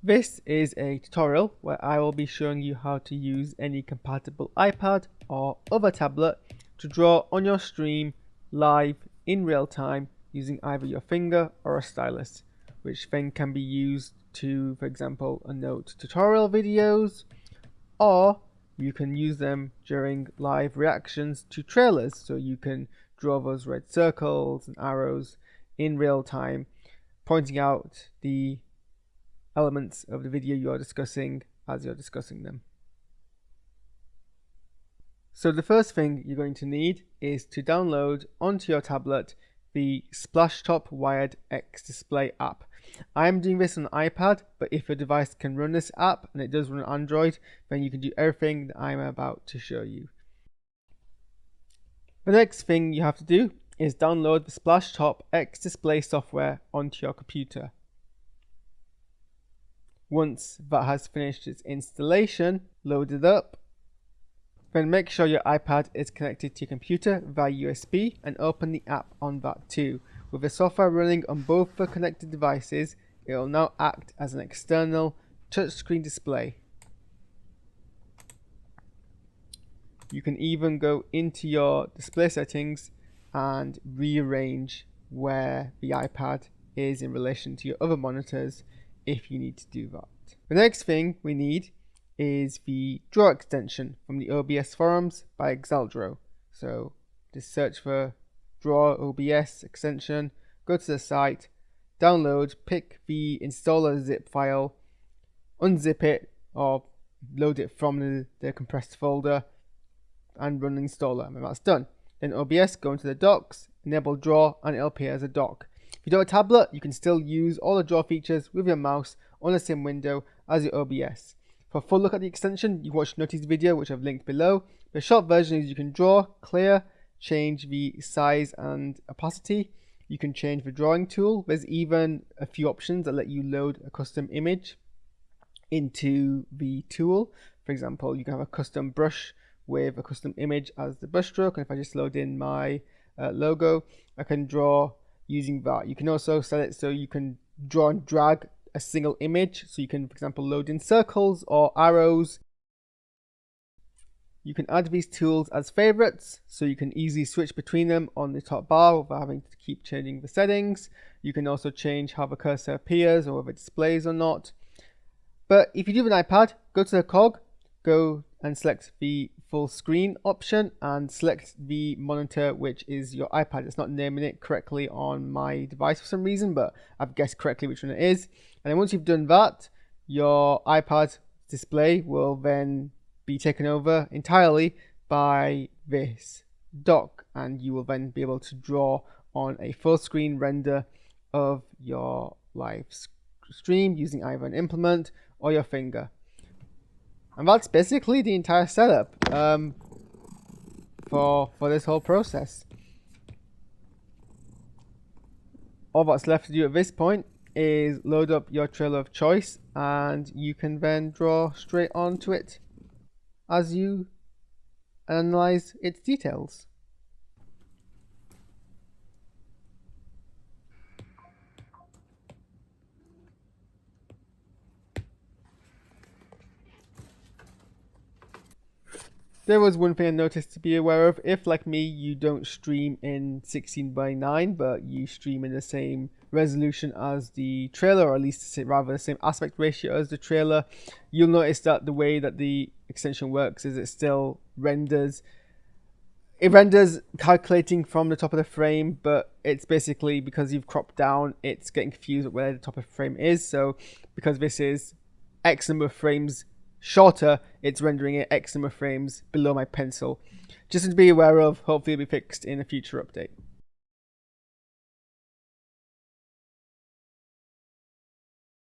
This is a tutorial where I will be showing you how to use any compatible iPad or other tablet to draw on your stream live in real time using either your finger or a stylus, which then can be used to, for example, annotate tutorial videos, or you can use them during live reactions to trailers, so you can draw those red circles and arrows in real time, pointing out the elements of the video you are discussing as you're discussing them. So the first thing you're going to need is to download onto your tablet the Splashtop XDisplay app. I am doing this on an iPad, but if your device can run this app, and it does run on Android, then you can do everything that I'm about to show you. The next thing you have to do is download the Splashtop XDisplay software onto your computer. Once that has finished its installation, load it up. Then make sure your iPad is connected to your computer via USB and open the app on that too. With the software running on both the connected devices, it will now act as an external touchscreen display. You can even go into your display settings and rearrange where the iPad is in relation to your other monitors if you need to do that. The next thing we need is the draw extension from the OBS forums by Exeldro. So just search for draw OBS extension, go to the site, download, pick the installer zip file, unzip it or load it from the compressed folder and run the installer, and that's done. Then OBS, go into the docs, enable draw, and it'll appear as a dock. If you don't have a tablet, you can still use all the draw features with your mouse on the same window as your OBS. For a full look at the extension, you can watch Nutty's video, which I've linked below. The short version is you can draw, clear, change the size and opacity. You can change the drawing tool. There's even a few options that let you load a custom image into the tool. For example, you can have a custom brush with a custom image as the brush stroke, and if I just load in my logo, I can draw using that. You can also set it so you can draw and drag a single image, so you can, for example, load in circles or arrows. You can add these tools as favorites, so you can easily switch between them on the top bar without having to keep changing the settings. You can also change how the cursor appears or whether it displays or not. But if you do have an iPad, go to the cog, go and select the full screen option and select the monitor, which is your iPad. It's not naming it correctly on my device for some reason, but I've guessed correctly which one it is. And then once you've done that, your iPad display will then be taken over entirely by this dock, and you will then be able to draw on a full screen render of your live stream using either an implement or your finger. And that's basically the entire setup for this whole process. All that's left to do at this point is load up your trailer of choice, and you can then draw straight onto it as you analyze its details. There was one thing I noticed to be aware of. If, like me, you don't stream in 16:9, but you stream in the same resolution as the trailer, or at least rather the same aspect ratio as the trailer, you'll notice that the way that the extension works is it still renders. It renders calculating from the top of the frame, but it's basically because you've cropped down, it's getting confused with where the top of the frame is. So because this is X number of frames shorter, it's rendering it X number of frames below my pencil. Just to be aware of, hopefully it'll be fixed in a future update.